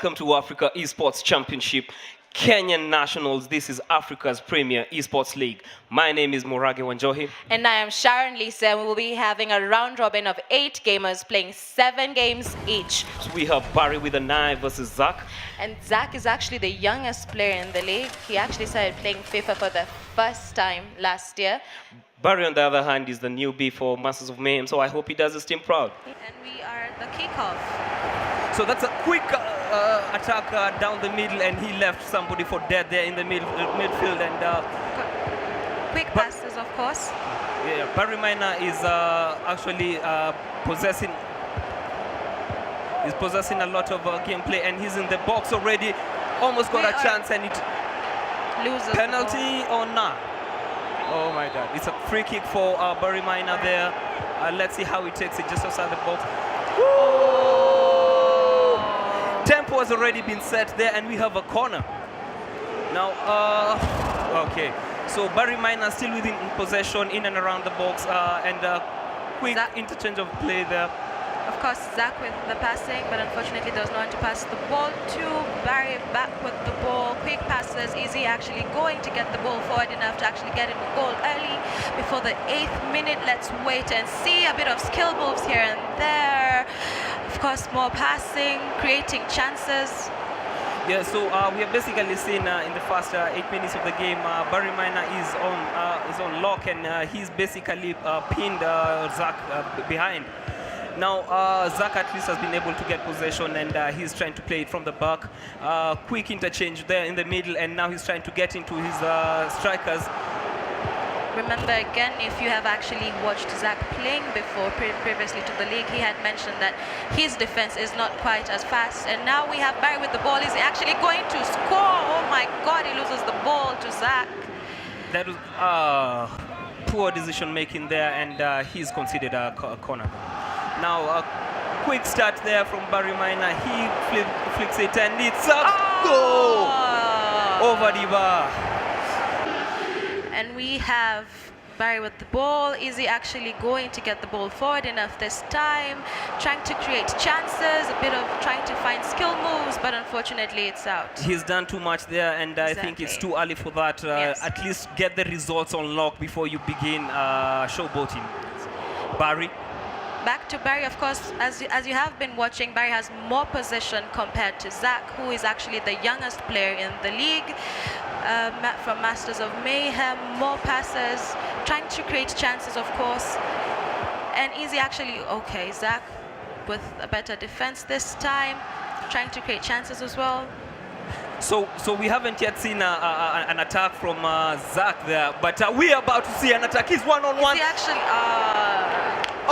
Welcome to Africa Esports Championship, Kenyan Nationals. This is Africa's premier esports league. My name is Morage Wanjohi. And I am Sharon Lisa, and we will be having a round robin of 8 gamers playing 7 games each. So we have Barry with a 9 versus Zach. And Zach is actually the youngest player in the league. He actually started playing FIFA for the first time last year. Barry, on the other hand, is the newbie for Masters of Mayhem, so I hope he does his team proud. And we are the kickoff. So that's a quick attack down the middle, and he left somebody for dead there in the midfield. And quick passes, of course. Yeah, Barry Miner is actually possessing a lot of gameplay, and he's in the box already. Almost got a chance, and it loses penalty or not? Oh my God! It's a free kick for Barry Miner there. Let's see how he takes it just outside the box. Tempo has already been set there, and we have a corner. Now, okay. So Barry Miner still within possession in and around the box, and quick interchange of play there. Of course, Zach with the passing, but unfortunately there was no one to pass the ball to. Barry back with the ball. Quick passes, easy actually going to get the ball forward enough to actually get him a goal early before the 8th minute. Let's wait and see. A bit of skill moves here and there. Of course, more passing, creating chances. Yeah, so we have basically seen in the first 8 minutes of the game, Barry Miner is on lock, and he's basically pinned Zach behind. Now, Zach at least has been able to get possession, and he's trying to play it from the back. Quick interchange there in the middle, and now he's trying to get into his strikers. Remember, again, if you have actually watched Zach playing before, previously to the league, he had mentioned that his defense is not quite as fast. And now we have Barry with the ball. Is he actually going to score? Oh my God, he loses the ball to Zach. That was poor decision making there, and he's conceded a corner. Now, a quick start there from Barry Miner. He flicks it, and it's a goal over the bar. And we have Barry with the ball. Is he actually going to get the ball forward enough this time? Trying to create chances, a bit of trying to find skill moves, but unfortunately it's out. He's done too much there, and I think it's too early for that. Yes. At least get the results on lock before you begin showboating. Barry. Back to Barry, of course, as you have been watching, Barry has more possession compared to Zach, who is actually the youngest player in the league. From Masters of Mayhem, more passes, trying to create chances, of course. And easy actually, okay, Zach with a better defense this time, trying to create chances as well. So we haven't yet seen an attack from Zach there, but we are about to see an attack. He's one-on-one. Is he actually?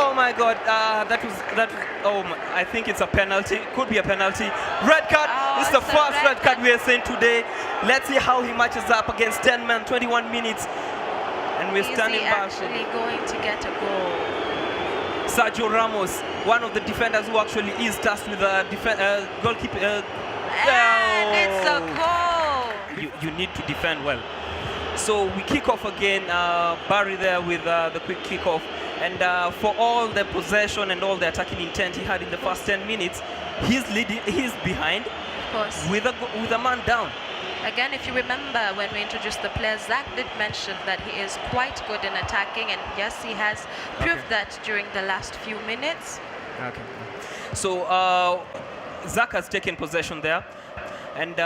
Oh my God, that was. Oh, I think it's a penalty. Could be a penalty. Red card. This is the first red card we are seeing today. Let's see how he matches up against 10 men, 21 minutes, and we're standing back. Is he actually going to get a goal? Sergio Ramos, one of the defenders who actually is tasked with goalkeeper. And it's a goal. You need to defend well. So we kick off again. Barry there with the quick kickoff. And for all the possession and all the attacking intent he had in the first 10 minutes, he's leading. He's behind, of course, with a man down. Again, if you remember when we introduced the players, Zach did mention that he is quite good in attacking, and yes, he has proved that during the last few minutes. Okay. So Zach has taken possession there, and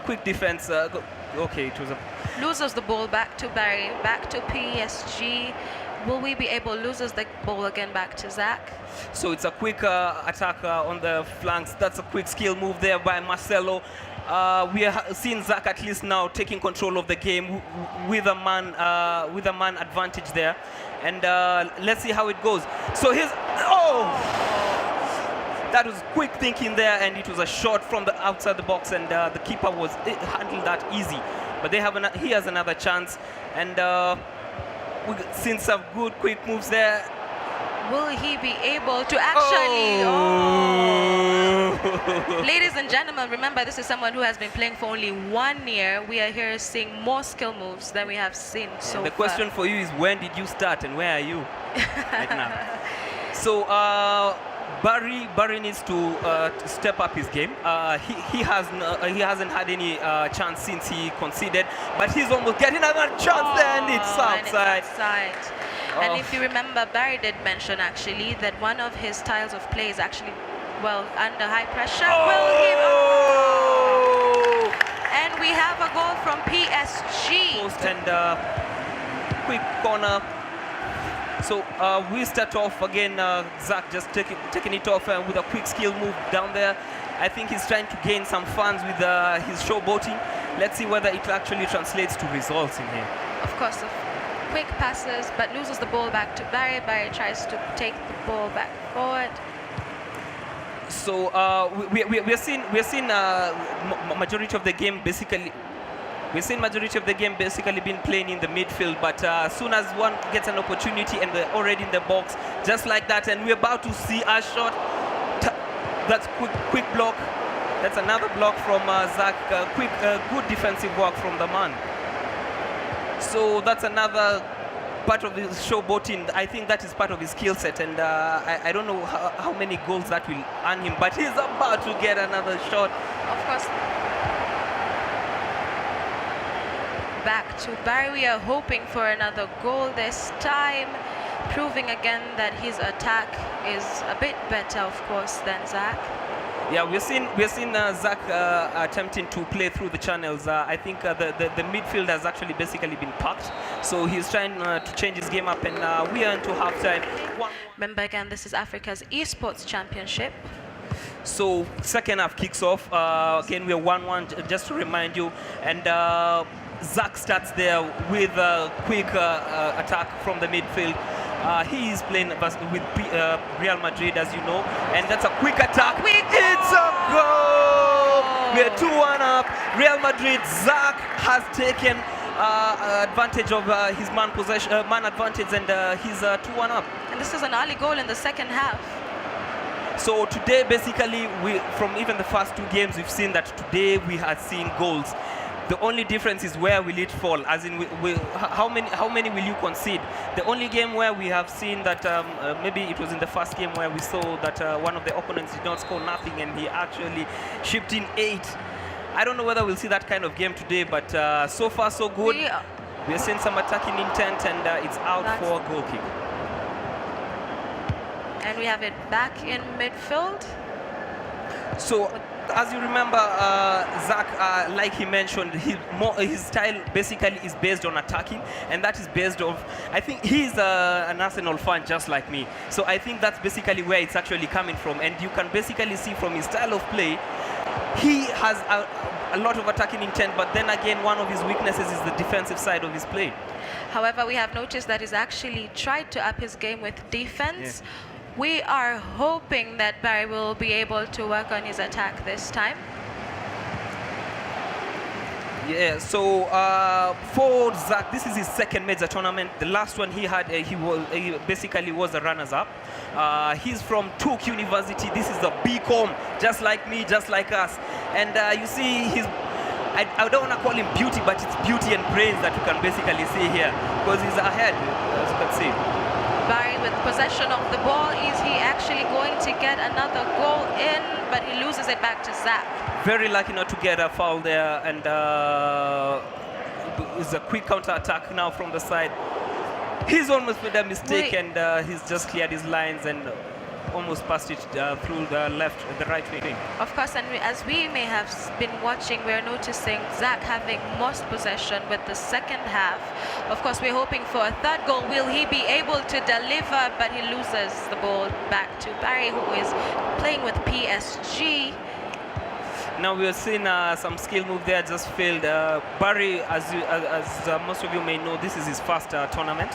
quick defense. Okay, it was a loses the ball back to Barry, back to PSG. Will we be able to lose the ball again back to Zach? So it's a quick attack on the flanks. That's a quick skill move there by Marcelo. We are seeing Zach at least now taking control of the game with a man advantage there. And let's see how it goes. So here's that was quick thinking there, and it was a shot from the outside the box, and the keeper handled that easy. But he has another chance, and we've seen some good quick moves there. Will he be able to actually? Ladies and gentlemen, remember this is someone who has been playing for only 1 year. We are here seeing more skill moves than we have seen so far. The question for you is, when did you start and where are you right now? So Barry needs to step up his game. He hasn't had any chance since he conceded, but he's almost getting another chance there, and it's outside. And if you remember, Barry did mention actually that one of his styles of play is actually, well, under high pressure. And we have a goal from PSG. Post and quick corner. So we start off again. Zach just taking it off with a quick skill move down there. I think he's trying to gain some funds with his showboating. Let's see whether it actually translates to results in here. Of course, quick passes, but loses the ball back to Barry. Barry tries to take the ball back forward. So we're seeing majority of the game basically. We've seen majority of the game basically been playing in the midfield, but as soon as one gets an opportunity and they're already in the box, just like that, and we're about to see a shot. That's quick block. That's another block from Zach. Good defensive work from the man. So that's another part of his showboating. I think that is part of his skill set, and I don't know how many goals that will earn him, but he's about to get another shot. Of course. Back to Barry. We are hoping for another goal this time, proving again that his attack is a bit better, of course, than Zach. Yeah, we're seeing Zach attempting to play through the channels. I think the midfield has actually basically been packed, so he's trying to change his game up, and we are into halftime. Remember again, this is Africa's Esports Championship. So second half kicks off. Again, we're 1-1, just to remind you, and Zach starts there with a quick attack from the midfield. He is playing with Real Madrid, as you know, and that's a quick attack. It's a goal! We're 2-1 up. Real Madrid. Zach has taken advantage of his man advantage, and he's 2-1 up. And this is an early goal in the second half. So today, basically, from even the first two games, we've seen that today we had seen goals. The only difference is where will it fall, as in how many will you concede? The only game where we have seen that maybe it was in the first game where we saw that one of the opponents did not score nothing and he actually shipped in 8. I don't know whether we'll see that kind of game today, but so far so good. We're seeing some attacking intent, and it's out for a goal kick. And we have it back in midfield. So, as you remember, Zach, like he mentioned, his style basically is based on attacking, and that is based on, I think he's an Arsenal fan just like me. So I think that's basically where it's actually coming from, and you can basically see from his style of play, he has a lot of attacking intent, but then again, one of his weaknesses is the defensive side of his play. However, we have noticed that he's actually tried to up his game with defense. Yeah. We are hoping that Barry will be able to work on his attack this time. Yeah, so for Zach, this is his second major tournament. The last one he had, he basically was a runners-up. He's from Tuke University. This is a BCom, just like me, just like us. And you see, I don't want to call him beauty, but it's beauty and brains that you can basically see here, because he's ahead, as you can see. Barry with possession of the ball. Is he actually going to get another goal in? But he loses it back to Zach. Very lucky not to get a foul there, and it's a quick counter attack now from the side. He's almost made a mistake, and he's just cleared his lines and almost passed it through the right wing. Of course, and as we may have been watching, we're noticing Zach having most possession with the second half. Of course, we're hoping for a third goal. Will he be able to deliver? But he loses the ball back to Barry, who is playing with PSG. Now we are seeing some skill move there, just failed. Barry, as most of you may know, this is his first tournament.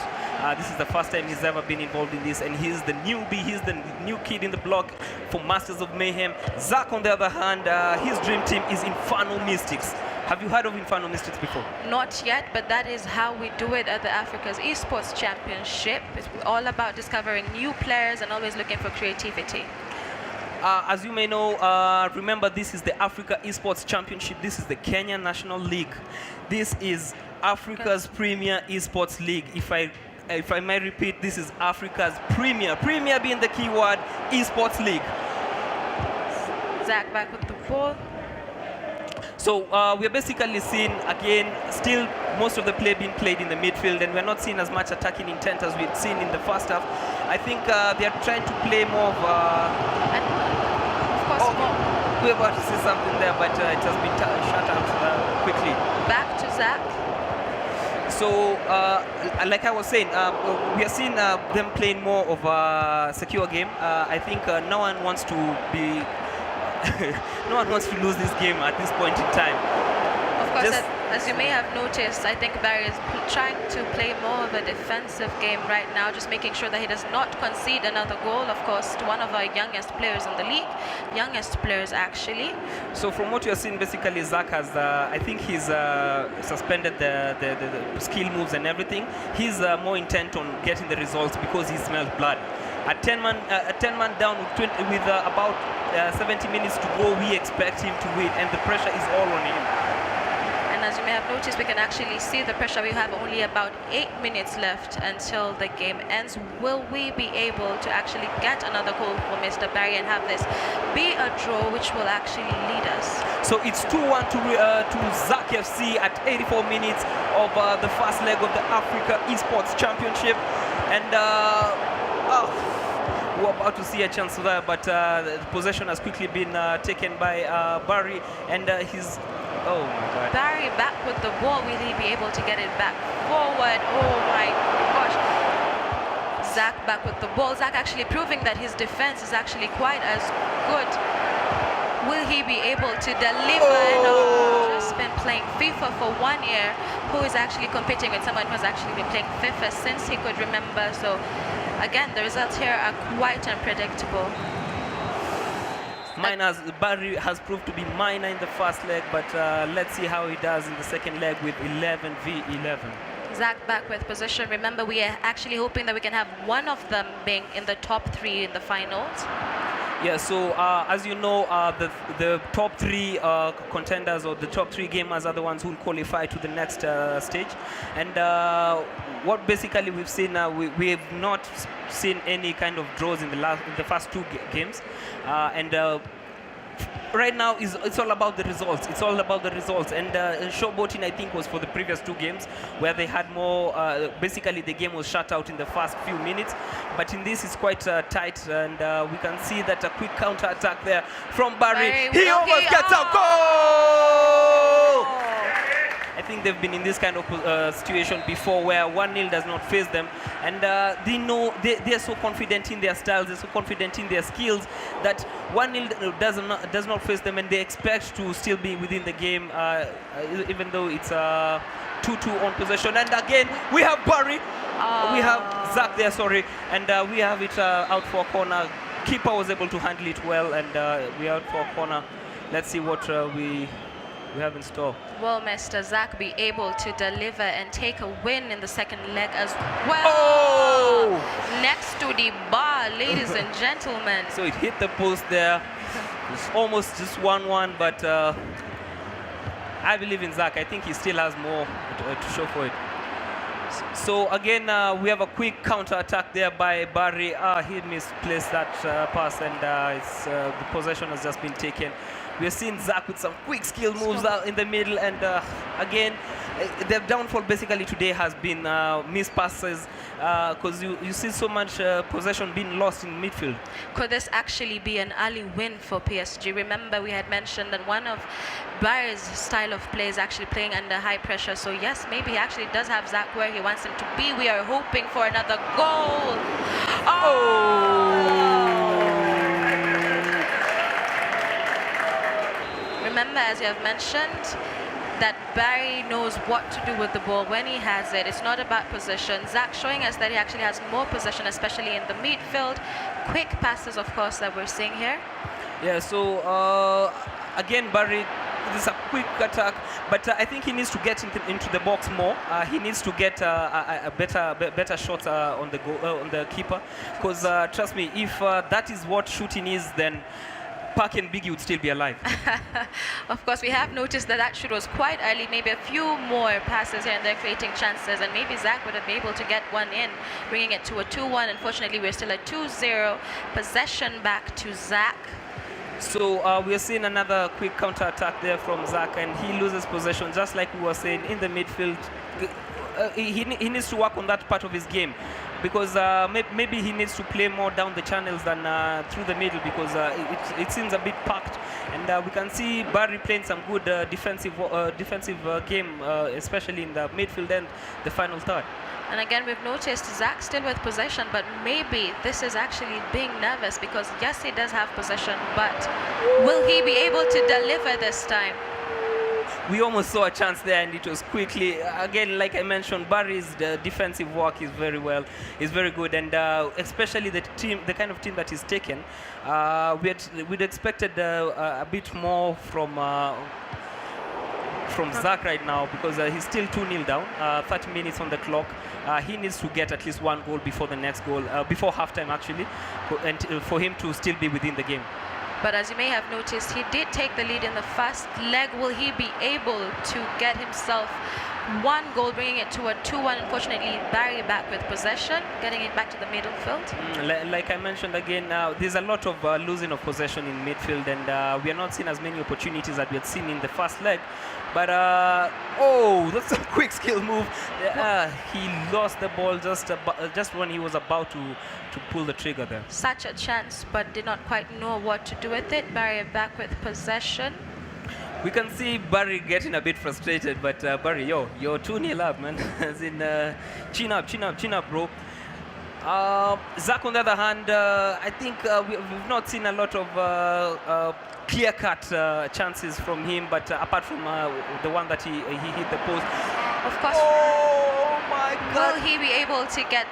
This is the first time he's ever been involved in this, and he's the newbie, he's the new kid in the block for Masters of Mayhem. Zach, on the other hand, his dream team is Inferno Mystics. Have you heard of Inferno Mystics before? Not yet, but that is how we do it at the Africa's Esports Championship. It's all about discovering new players and always looking for creativity. As you may know, remember, this is the Africa Esports Championship. This is the Kenya National League. This is Africa's premier esports league. If I may repeat, this is Africa's premier being the key word, Esports League. Zach back with the ball. So we're basically seeing, again, still most of the play being played in the midfield, and we're not seeing as much attacking intent as we'd seen in the first half. I think they're trying to play more of... And of course, more. We're about to see something there, but it has been shut out quickly. Back to Zach. So, like I was saying, we are seeing them playing more of a secure game. I think no one wants to be... no one wants to lose this game at this point in time. Of course, as you may have noticed, I think Barry is trying to play more of a defensive game right now, just making sure that he does not concede another goal, of course, to one of our youngest players in the league. Youngest players, actually. So from what you're seeing, basically, Zach has, I think he's suspended the skill moves and everything. He's more intent on getting the results because he smells blood. At 10 man down with about 70 minutes to go, we expect him to win, and the pressure is all on him. And as you may have noticed, we can actually see the pressure. We have only about 8 minutes left until the game ends. Will we be able to actually get another goal for Mr. Barry and have this be a draw, which will actually lead us? So it's 2-1 to Zach FC at 84 minutes of the first leg of the Africa Esports Championship, and we're about to see a chance there, but the possession has quickly been taken by Barry, and he's... Oh my God. Barry back with the ball. Will he be able to get it back forward? Oh my gosh. Zach back with the ball. Zach actually proving that his defense is actually quite as good. Will he be able to deliver? No, just been playing FIFA for 1 year. Who is actually competing with someone who has actually been playing FIFA since he could remember. So again, the results here are quite unpredictable. Barry has proved to be minor in the first leg, but let's see how he does in the second leg with 11 v 11. Zach back with position. Remember, we are actually hoping that we can have one of them being in the top 3 in the finals. Yeah, so as you know, the top 3 contenders, or the top 3 gamers, are the ones who will qualify to the next stage. And what basically we've seen, we have not seen any kind of draws in the first 2 games, and right now it's all about the results. It's all about the results. And showboating, I think, was for the previous 2 games where they had more. Basically, the game was shut out in the first few minutes. But in this, it's quite tight, and we can see that a quick counter attack there from Barry. He almost gets a goal. I think they've been in this kind of situation before, where 1-0 does not phase them, and they know they are so confident in their styles, they're so confident in their skills, that 1-0 does not phase them, and they expect to still be within the game, even though it's 2-2 on possession. And again, we have Barry, we have Zach there, sorry, and we have it out for a corner. Keeper was able to handle it well, and we are out for a corner. Let's see what we have in store. Will Mr. Zach be able to deliver and take a win in the second leg as well? Oh! Next to the bar, ladies and gentlemen. So it hit the post there. It's almost just 1-1, but I believe in Zach. I think he still has more to show for it. So again, we have a quick counter attack there by Barry. He misplaced that pass, and the possession has just been taken. We have seen Zach with some quick skill moves out in the middle, and again, their downfall basically today has been missed passes, because you see so much possession being lost in midfield. Could this actually be an early win for PSG? Remember, we had mentioned that one of Barry's style of play is actually playing under high pressure. So yes, maybe he actually does have Zach where he wants him to be. We are hoping for another goal. Remember, as you have mentioned, that Barry knows what to do with the ball when he has it. It's not about possession. Zach showing us that he actually has more possession, especially in the midfield. Quick passes, of course, that we're seeing here. Yeah, so again, Barry, this is a quick attack, but I think he needs to get into the box more. He needs to get a better shot on the keeper, because trust me, if that is what shooting is, then Park and Biggie would still be alive. Of course, we have noticed that that shoot was quite early. Maybe a few more passes here and there creating chances, and maybe Zach would have been able to get one in, bringing it to a 2-1. Unfortunately, we're still at 2-0. Possession back to Zach. So we are seeing another quick counter-attack there from Zach, and he loses possession, just like we were saying in the midfield. He needs to work on that part of his game, because maybe he needs to play more down the channels than through the middle, because it seems a bit packed. And we can see Barry playing some good defensive game, especially in the midfield and the final third. And again, we've noticed Zach still with possession, but maybe this is actually being nervous, because yes, he does have possession, but will he be able to deliver this time? We almost saw a chance there, and it was quickly. Again, like I mentioned, Barry's defensive work is very good, and especially the kind of team that he's taken. We'd expected a bit more from Zach right now, because he's still 2-0 down, 30 minutes on the clock. He needs to get at least one goal before the next goal, before halftime actually, for him to still be within the game. But as you may have noticed, he did take the lead in the first leg. Will he be able to get himself one goal, bringing it to a 2-1? Unfortunately, Barry back with possession, getting it back to the midfield. Like I mentioned again, there's a lot of losing of possession in midfield, and we are not seeing as many opportunities that we had seen in the first leg. But oh, that's a quick skill move. He lost the ball just when he was about to pull the trigger there. Such a chance, but did not quite know what to do with it. Barry back with possession. We can see Barry getting a bit frustrated, but Barry, you're 2-0 up, man. As in, chin up, bro. Zach, on the other hand, I think we've not seen a lot of clear-cut chances from him, but apart from the one that he hit the post. Of course. Oh my God! Will he be able to get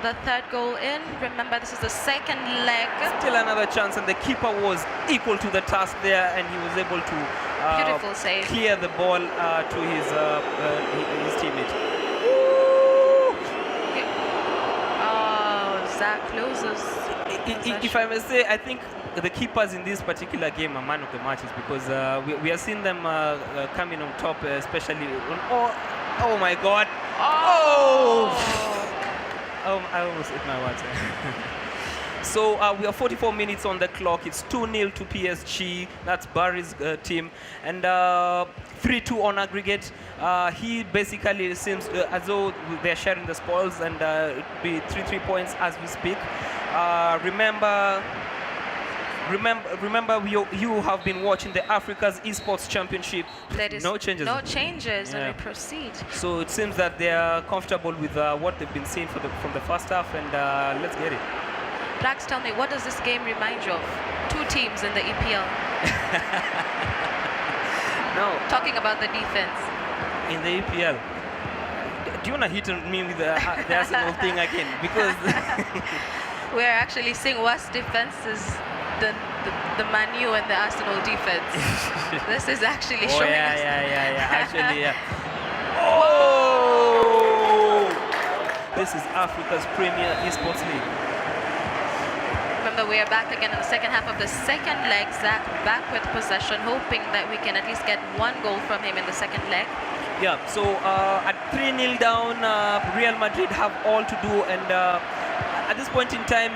the third goal in? Remember, this is the second leg. Still another chance, and the keeper was equal to the task there, and he was able to beautiful save, clear the ball to his teammate. Okay. Oh, Zach closes. If I may say, I think the keepers in this particular game are man of the matches, because we are seeing them coming on top, especially on, oh my God! Oh, I almost ate my words. So we are 44 minutes on the clock. It's 2-0 to PSG. That's Barry's team, and 3-2 on aggregate. He basically seems as though they're sharing the spoils, and it'll be 3 points as we speak. Remember, you have been watching the Africa's Esports Championship. There is no changes. No changes, and we proceed. So it seems that they are comfortable with what they've been seeing from the first half, and let's get it. Blacks, tell me, what does this game remind you of? Two teams in the EPL. No. Talking about the defense. In the EPL. Do you want to hit on me with the Arsenal thing again? Because we're actually seeing worse defenses than the Man U and the Arsenal defense. This is actually showing us. Actually, yeah. Oh! This is Africa's Premier Esports League. Remember, we are back again in the second half of the second leg. Zach back with possession, hoping that we can at least get one goal from him in the second leg. Yeah, so at 3-0 down, Real Madrid have all to do, and at this point in time,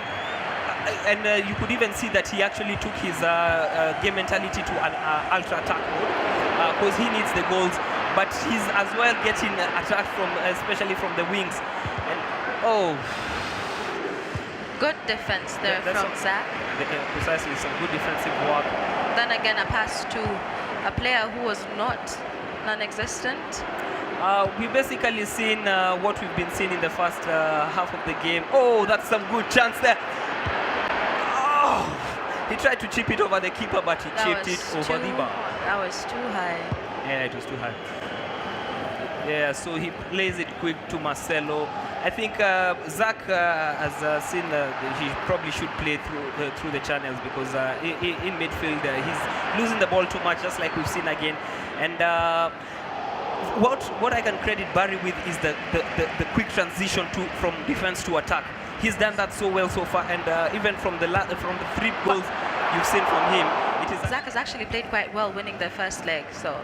you could even see that he actually took his game mentality to an ultra-attack mode, because he needs the goals, but he's as well getting attacked especially from the wings. And good defense there from Zach. Precisely, some good defensive work. Then again, a pass to a player who was not non-existent. We basically seen what we've been seeing in the first half of the game. Oh, that's some good chance there. Oh, he tried to chip it over the keeper, but he chipped it over the bar. That was too high. Yeah, it was too high. Yeah, so he plays it quick to Marcelo. I think Zach has seen he probably should play through the channels, because in midfield he's losing the ball too much, just like we've seen again. And what I can credit Barry with is the quick transition from defense to attack. He's done that so well so far, and even from the 3 goals you've seen from him, It is Zach has actually played quite well winning the first leg, so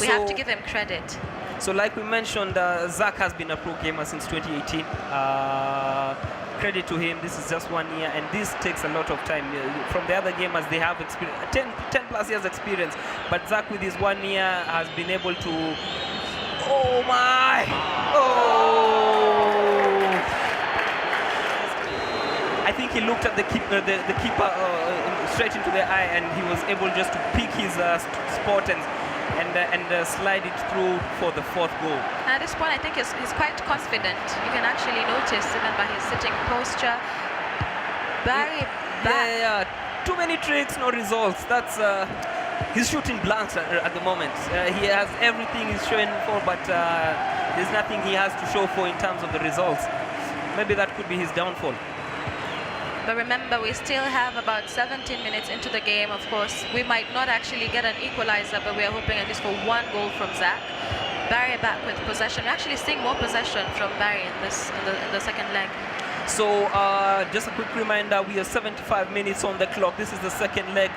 we have to give him credit. So like we mentioned, Zach has been a pro gamer since 2018. Credit to him, this is just 1 year, and this takes a lot of time. From the other gamers, they have experience, 10 plus years experience, but Zach with his 1 year has been able to, oh my, oh! I think he looked at the keeper, straight into the eye, and he was able just to pick his spot and slide it through for the fourth goal. At this point, I think he's quite confident. You can actually notice even by his sitting posture. Barry back. Yeah. Too many tricks, no results. That's he's shooting blanks at the moment. He has everything he's showing for, but there's nothing he has to show for in terms of the results. Maybe that could be his downfall. But remember, we still have about 17 minutes into the game. Of course, we might not actually get an equalizer, but we are hoping at least for 1 goal from Zach. Barry back with possession. We're actually seeing more possession from Barry in the second leg. So just a quick reminder, we are 75 minutes on the clock. This is the second leg.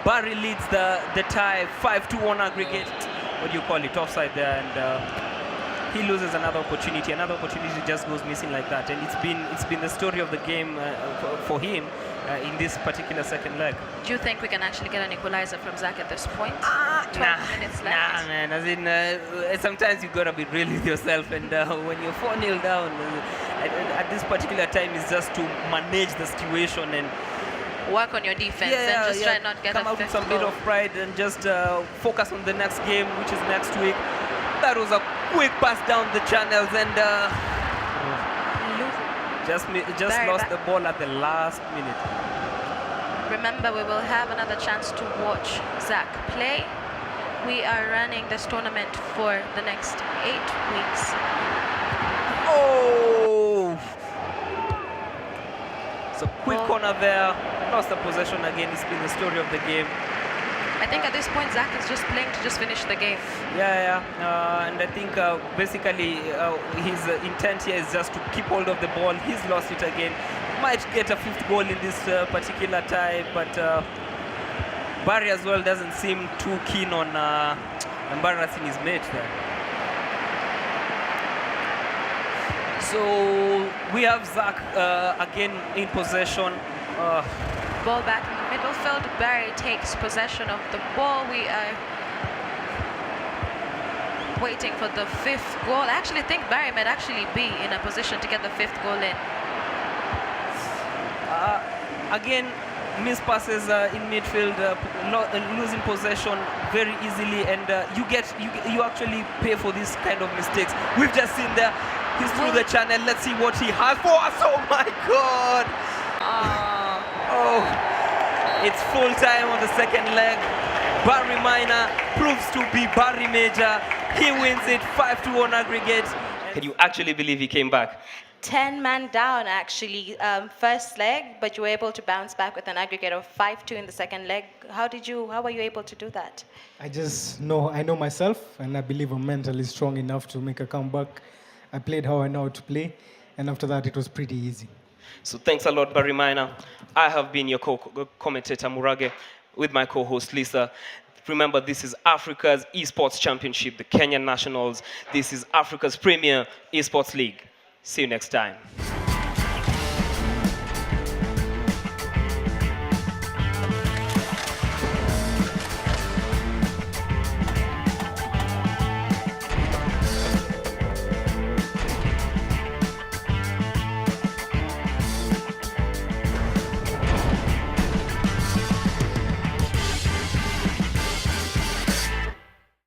Barry leads the tie, 5-2 on aggregate. What do you call it? Offside there, and he loses another opportunity. Another opportunity just goes missing like that, and it's been the story of the game for him in this particular second leg. Do you think we can actually get an equalizer from Zach at this point? 12 minutes left. Nah, man. As in, sometimes you gotta be real with yourself, and when you're 4-0 down, at this particular time, it's just to manage the situation and work on your defense and just try not get come out with some bit of pride and just focus on the next game, which is next week. That was a quick pass down the channels, and just lost the ball at the last minute. Remember, we will have another chance to watch Zach play. We are running this tournament for the next 8 weeks. Oh! So quick corner there, lost the possession again. It's been the story of the game. I think at this point Zach is just playing to just finish the game. And I think basically his intent here is just to keep hold of the ball. He's lost it again. Might get a 5th goal in this particular tie, but Barry as well doesn't seem too keen on embarrassing his mate there. So we have Zach again in possession. Ball back in the middle field. Barry takes possession of the ball. We are waiting for the 5th goal. I actually think Barry might actually be in a position to get the 5th goal in. Again, missed passes in midfield, losing possession very easily, and you actually pay for this kind of mistakes. We've just seen there. He's through the channel. Let's see what he has for us. Oh my God! Oh, it's full time on the second leg. Barry Minor proves to be Barry Major. He wins it 5-2 on aggregate. Can you actually believe he came back? 10 man down actually, first leg, but you were able to bounce back with an aggregate of 5-2 in the second leg. How were you able to do that? I know myself, and I believe I'm mentally strong enough to make a comeback. I played how I know how to play, and after that it was pretty easy. So thanks a lot, Barry Minor. I have been your co-commentator, Murage, with my co-host, Lisa. Remember, this is Africa's Esports Championship, the Kenyan Nationals. This is Africa's premier Esports League. See you next time.